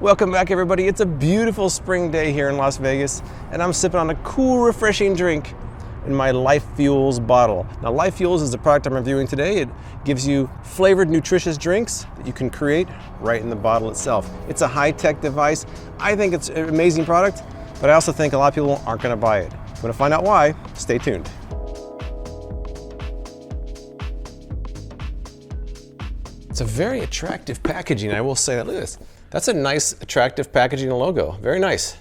Welcome back, everybody. It's a beautiful spring day here in Las Vegas, and I'm sipping on a cool, refreshing drink in my LifeFuels bottle. Now, LifeFuels is the product I'm reviewing today. It gives you flavored, nutritious drinks that you can create right in the bottle itself. It's a high-tech device. I think it's an amazing product, but I also think a lot of people aren't going to buy it. I'm going to find out why. Stay tuned. It's a very attractive packaging, I will say that. Look at this. That's a nice, attractive packaging and logo. Very nice.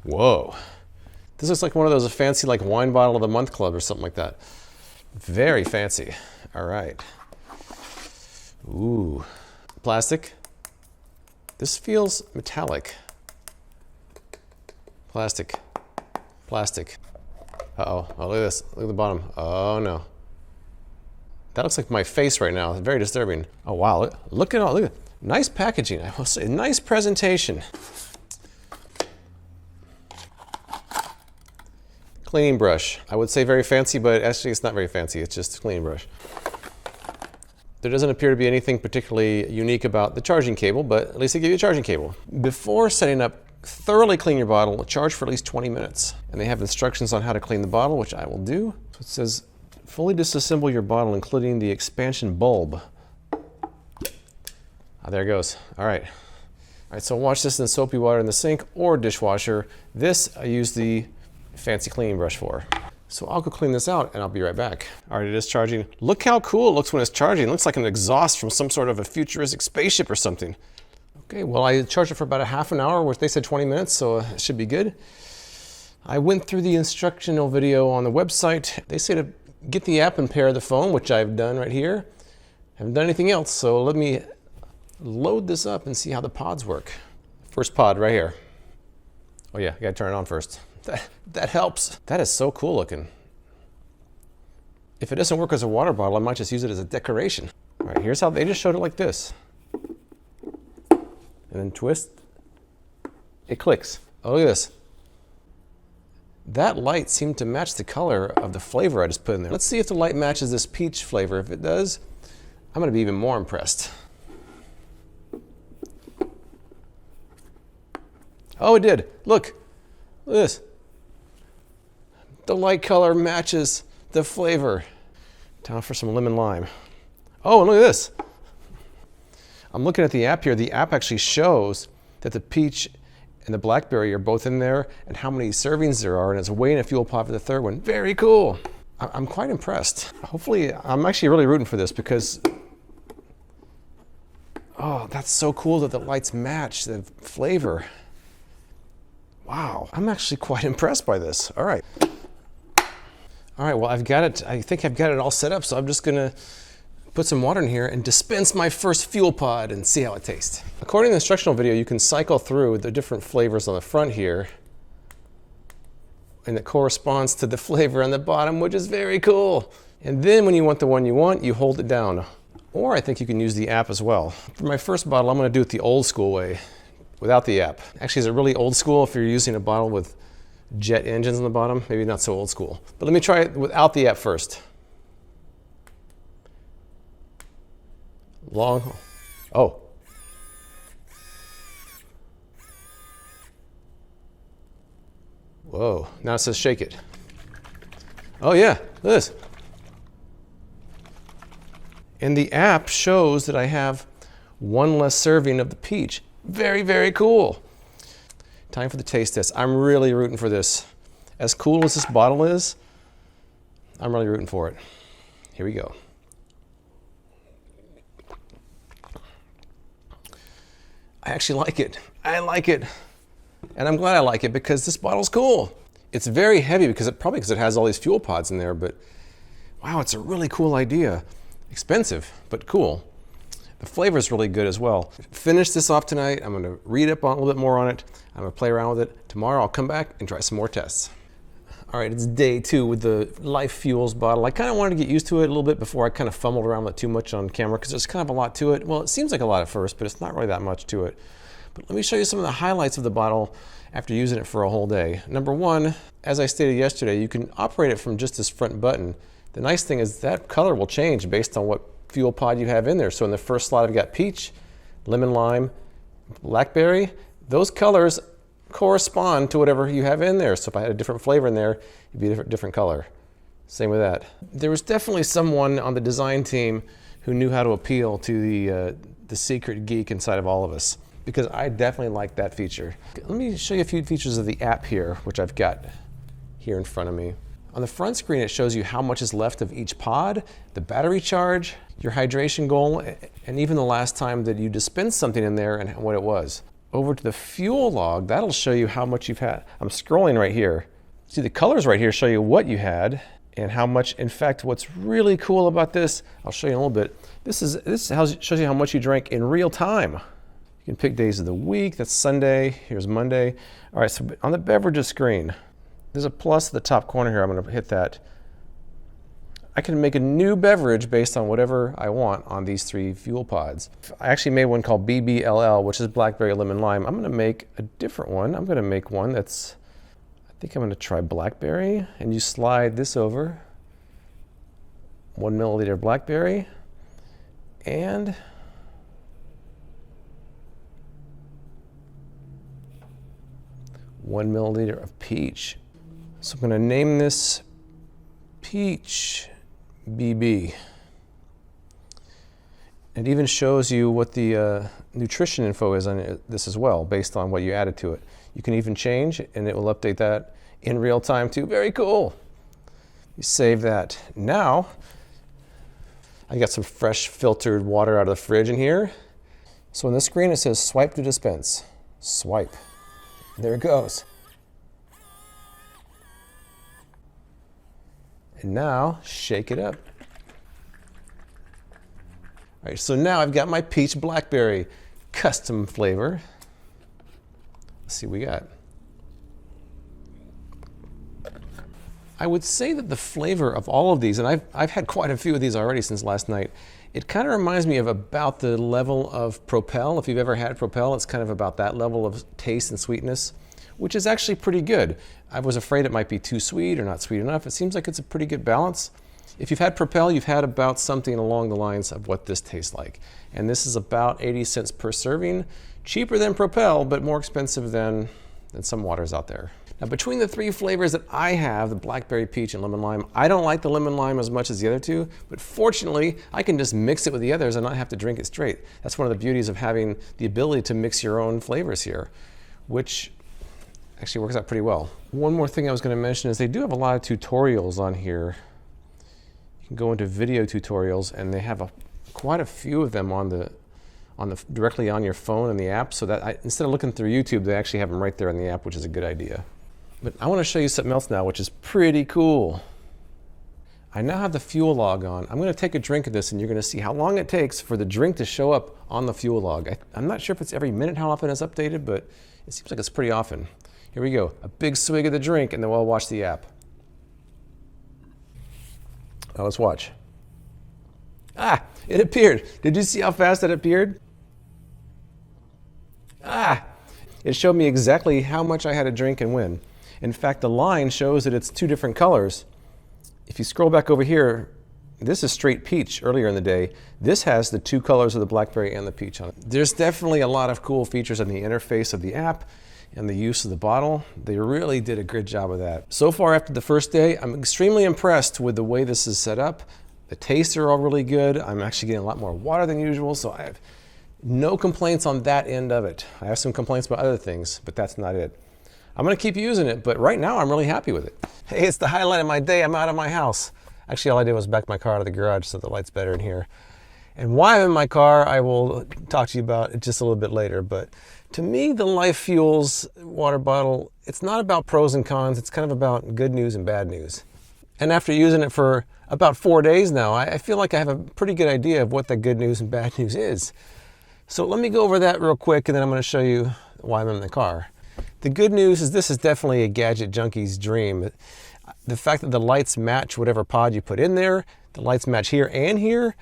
Whoa. This looks like one of those fancy like wine bottle of the month club or something like that. Very fancy. All right. Ooh. Plastic. This feels metallic. Plastic. Plastic. Uh-oh. Oh, look at this. Look at the bottom. Oh, no. That looks like my face right now. It's very disturbing. Oh, wow. Look at all. Look at nice packaging. I will say, nice presentation. Cleaning brush. I would say very fancy, but actually it's not very fancy. It's just a cleaning brush. There doesn't appear to be anything particularly unique about the charging cable, but at least they give you a charging cable. Before setting up, thoroughly clean your bottle, charge for at least 20 minutes. And they have instructions on how to clean the bottle, which I will do. So it says, fully disassemble your bottle, including the expansion bulb. Oh, there it goes. All right. All right, so wash this in soapy water in the sink or dishwasher. This I use the fancy cleaning brush for. So I'll go clean this out and I'll be right back. All right, it is charging. Look how cool it looks when it's charging. It looks like an exhaust from some sort of a futuristic spaceship or something. Okay, well, I charged it for about a half an hour, which they said 20 minutes, so it should be good. I went through the instructional video on the website. They say to get the app and pair the phone, which I've done right here. I haven't done anything else, so let me load this up and see how the pods work. First pod right here. Oh yeah, I gotta turn it on first. That helps. That is so cool looking. If it doesn't work as a water bottle, I might just use it as a decoration. All right, here's how they just showed it like this. And then twist, it clicks. Oh, look at this. That light seemed to match the color of the flavor I just put in there. Let's see if the light matches this peach flavor. If it does, I'm gonna be even more impressed. Oh, it did. Look. Look at this. The light color matches the flavor. Time for some lemon lime. Oh, and look at this. I'm looking at the app here. The app actually shows that the peach and the blackberry are both in there and how many servings there are, and it's weighing a fuel pod for the third one. Very cool. I'm quite impressed. Hopefully, I'm actually really rooting for this because, oh, that's so cool that the lights match the flavor. Wow, I'm actually quite impressed by this. All right. All right, well, I've got it. I think I've got it all set up, so I'm just gonna put some water in here and dispense my first fuel pod and see how it tastes. According to the instructional video, you can cycle through the different flavors on the front here, and it corresponds to the flavor on the bottom, which is very cool. And then when you want the one you want, you hold it down. Or I think you can use the app as well. For my first bottle, I'm gonna do it the old school way, without the app. Actually, is it really old school if you're using a bottle with jet engines on the bottom? Maybe not so old school. But let me try it without the app first. Long, oh. Whoa, now it says shake it. Oh yeah, look at this. And the app shows that I have one less serving of the peach. Very, very cool. Time for the taste test. I'm really rooting for this. As cool as this bottle is, I'm really rooting for it. Here we go. I actually like it. I like it. And I'm glad I like it because this bottle's cool. It's very heavy probably because it has all these fuel pods in there, but wow, it's a really cool idea. Expensive, but cool. The flavor is really good as well. Finish this off tonight. I'm gonna read up on a little bit more on it. I'm gonna play around with it. Tomorrow I'll come back and try some more tests. All right, it's day 2 with the LifeFuels bottle. I kind of wanted to get used to it a little bit before I kind of fumbled around with it too much on camera because there's kind of a lot to it. Well, it seems like a lot at first, but it's not really that much to it. But let me show you some of the highlights of the bottle after using it for a whole day. Number 1, as I stated yesterday, you can operate it from just this front button. The nice thing is that color will change based on what fuel pod you have in there. So in the first slot, I've got peach, lemon lime, blackberry, those colors correspond to whatever you have in there. So if I had a different flavor in there, it'd be a different color. Same with that. There was definitely someone on the design team who knew how to appeal to the secret geek inside of all of us, because I definitely like that feature. Let me show you a few features of the app here, which I've got here in front of me. On the front screen, it shows you how much is left of each pod, the battery charge, your hydration goal, and even the last time that you dispensed something in there and what it was. Over to the fuel log, that'll show you how much you've had. I'm scrolling right here. See, the colors right here show you what you had and how much. In fact, what's really cool about this, I'll show you in a little bit. This shows you how much you drank in real time. You can pick days of the week. That's Sunday. Here's Monday. All right, so on the beverages screen, there's a plus at the top corner here. I'm going to hit that. I can make a new beverage based on whatever I want on these 3 fuel pods. I actually made one called BBLL, which is blackberry lemon lime. I'm going to make a different one. I'm going to make one that's, I think I'm going to try blackberry. And you slide this over. 1 milliliter blackberry and one milliliter of peach. So I'm going to name this Peach BB. It even shows you what the nutrition info is on this as well, based on what you added to it. You can even change, and it will update that in real time too. Very cool. You save that. Now, I got some fresh filtered water out of the fridge in here. So on the screen it says swipe to dispense. Swipe. There it goes. And now, shake it up. All right, so now I've got my peach blackberry custom flavor. Let's see what we got. I would say that the flavor of all of these, and I've had quite a few of these already since last night, it kind of reminds me of about the level of Propel. If you've ever had Propel, it's kind of about that level of taste and sweetness, which is actually pretty good. I was afraid it might be too sweet or not sweet enough. It seems like it's a pretty good balance. If you've had Propel, you've had about something along the lines of what this tastes like. And this is about 80 cents per serving. Cheaper than Propel, but more expensive than some waters out there. Now, between the 3 flavors that I have, the blackberry, peach, and lemon lime, I don't like the lemon lime as much as the other 2, but fortunately, I can just mix it with the others and not have to drink it straight. That's one of the beauties of having the ability to mix your own flavors here, which actually works out pretty well. One more thing I was going to mention is they do have a lot of tutorials on here. You can go into video tutorials, and they have quite a few of them directly on your phone in the app, so that instead of looking through YouTube, they actually have them right there in the app, which is a good idea. But I want to show you something else now, which is pretty cool. I now have the fuel log on. I'm going to take a drink of this, and you're going to see how long it takes for the drink to show up on the fuel log. I'm not sure if it's every minute how often it's updated, but it seems like it's pretty often. Here we go. A big swig of the drink, and then we'll watch the app. Now let's watch. Ah, it appeared. Did you see how fast it appeared? Ah, it showed me exactly how much I had to drink and when. In fact, the line shows that it's 2 different colors. If you scroll back over here, this is straight peach earlier in the day. This has the 2 colors of the blackberry and the peach on it. There's definitely a lot of cool features in the interface of the app and the use of the bottle. They really did a good job of that. So far after the first day, I'm extremely impressed with the way this is set up. The tastes are all really good. I'm actually getting a lot more water than usual, so I have no complaints on that end of it. I have some complaints about other things, but that's not it. I'm gonna keep using it, but right now I'm really happy with it. Hey, it's the highlight of my day. I'm out of my house. Actually, all I did was back my car out of the garage so the light's better in here. And why I'm in my car, I will talk to you about it just a little bit later. But to me, the LifeFuels water bottle, it's not about pros and cons. It's kind of about good news and bad news. And after using it for about 4 days now, I feel like I have a pretty good idea of what the good news and bad news is. So let me go over that real quick, and then I'm going to show you why I'm in the car. The good news is this is definitely a gadget junkie's dream. The fact that the lights match whatever pod you put in there, the lights match here and here.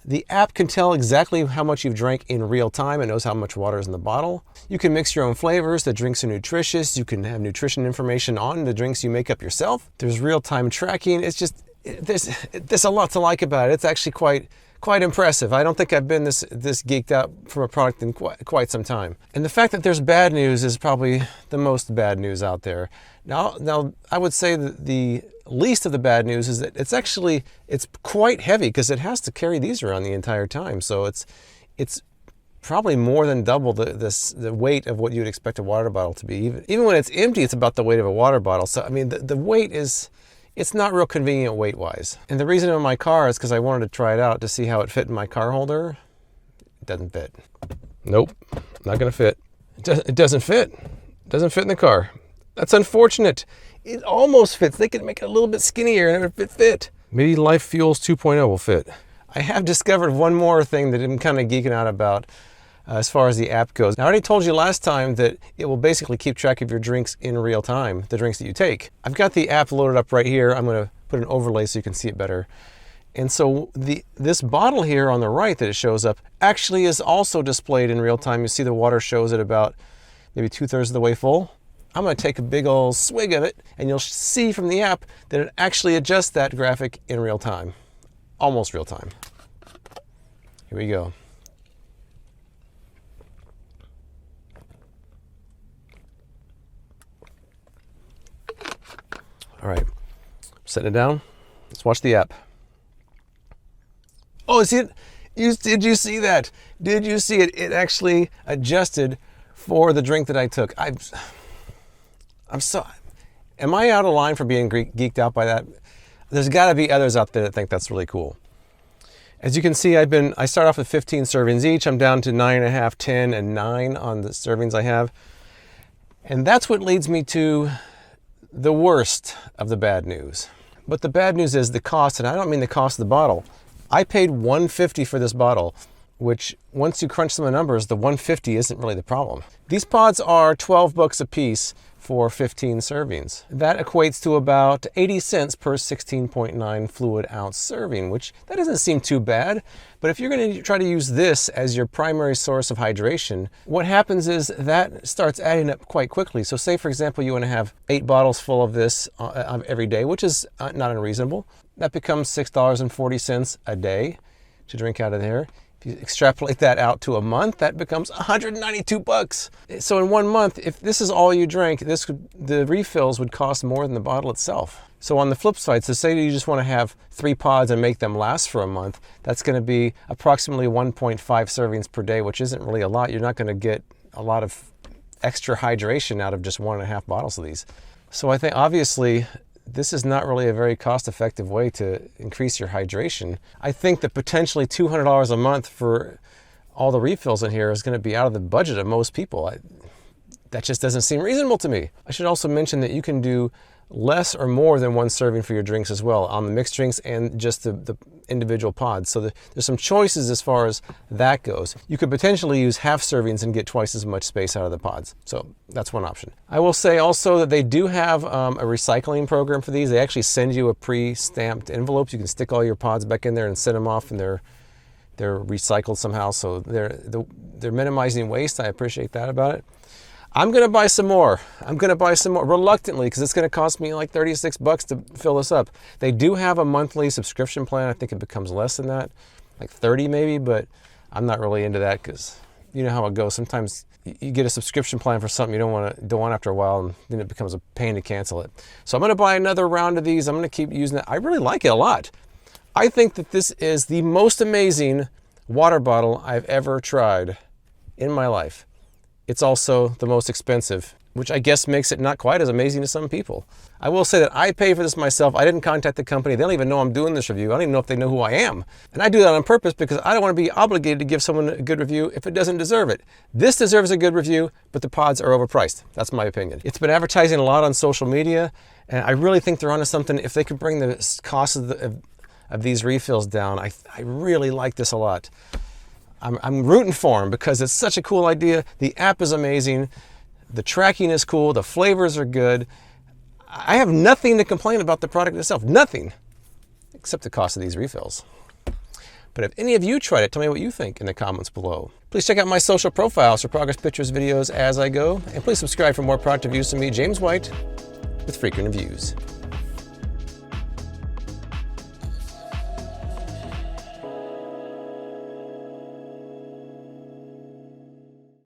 The app can tell exactly how much you've drank in real time. It knows how much water is in the bottle. You can mix your own flavors. The drinks are nutritious. You can have nutrition information on the drinks you make up yourself. There's real-time tracking. It's just there's a lot to like about it. It's actually quite impressive. I don't think I've been this geeked out from a product in quite some time. And the fact that there's bad news is probably the most bad news out there. Now I would say that the least of the bad news is that it's quite heavy because it has to carry these around the entire time. So it's probably more than double the weight of what you'd expect a water bottle to be. Even when it's empty, it's about the weight of a water bottle. So I mean, the weight it's not real convenient weight-wise. And the reason in my car is because I wanted to try it out to see how it fit in my car holder. It doesn't fit. Nope, not gonna fit. It doesn't fit. It doesn't fit in the car. That's unfortunate. It almost fits. They could make it a little bit skinnier and it would fit. Maybe LifeFuels 2.0 will fit. I have discovered one more thing that I'm kind of geeking out about as far as the app goes. I already told you last time that it will basically keep track of your drinks in real time, the drinks that you take. I've got the app loaded up right here. I'm going to put an overlay so you can see it better. And so this bottle here on the right that it shows up actually is also displayed in real time. You see the water shows it about maybe 2/3 of the way full. I'm going to take a big old swig of it and you'll see from the app that it actually adjusts that graphic in real time. Almost real time. Here we go. All right, setting it down. Let's watch the app. Oh, see it? Did you see that? Did you see it? It actually adjusted for the drink that I took. Am I out of line for being geeked out by that? There's got to be others out there that think that's really cool. As you can see, I start off with 15 servings each. I'm down to 9.5, 10, and 9 on the servings I have. And that's what leads me to the worst of the bad news. But the bad news is the cost, and I don't mean the cost of the bottle. I paid $150 for this bottle, which once you crunch some of the numbers, the $150 isn't really the problem. These pods are $12 a piece for 15 servings. That equates to about 80 cents per 16.9 fluid ounce serving, which that doesn't seem too bad. But if you're going to try to use this as your primary source of hydration, what happens is that starts adding up quite quickly. So say, for example, you want to have 8 bottles full of this every day, which is not unreasonable. That becomes $6.40 a day to drink out of there. If you extrapolate that out to a month, that becomes $192. So in 1 month, if this is all you drank, the refills would cost more than the bottle itself. So on the flip side, so say you just want to have 3 pods and make them last for a month, that's going to be approximately 1.5 servings per day, which isn't really a lot. You're not going to get a lot of extra hydration out of just 1.5 bottles of these. So I think obviously this is not really a very cost-effective way to increase your hydration. I think that potentially $200 a month for all the refills in here is going to be out of the budget of most people. That just doesn't seem reasonable to me. I should also mention that you can do less or more than 1 serving for your drinks as well on the mixed drinks and just the individual pods. So there's some choices as far as that goes. You could potentially use half servings and get twice as much space out of the pods. So that's one option. I will say also that they do have a recycling program for these. They actually send you a pre-stamped envelope. You can stick all your pods back in there and send them off, and they're recycled somehow. So they're minimizing waste. I appreciate that about it. I'm going to buy some more. I'm going to buy some more reluctantly because it's going to cost me like $36 to fill this up. They do have a monthly subscription plan. I think it becomes less than that, like 30 maybe, but I'm not really into that because you know how it goes. Sometimes you get a subscription plan for something you don't want after a while, and then it becomes a pain to cancel it. So I'm going to buy another round of these. I'm going to keep using it. I really like it a lot. I think that this is the most amazing water bottle I've ever tried in my life. It's also the most expensive, which I guess makes it not quite as amazing to some people. I will say that I pay for this myself. I didn't contact the company. They don't even know I'm doing this review. I don't even know if they know who I am. And I do that on purpose because I don't want to be obligated to give someone a good review if it doesn't deserve it. This deserves a good review, but the pods are overpriced. That's my opinion. It's been advertising a lot on social media, and I really think they're onto something. If they could bring the cost of these refills down, I really like this a lot. I'm rooting for them because it's such a cool idea. The app is amazing. The tracking is cool. The flavors are good. I have nothing to complain about the product itself. Nothing. Except the cost of these refills. But if any of you tried it, tell me what you think in the comments below. Please check out my social profiles for progress pictures, videos as I go. And please subscribe for more product reviews from me, James White, with Frequent Reviews.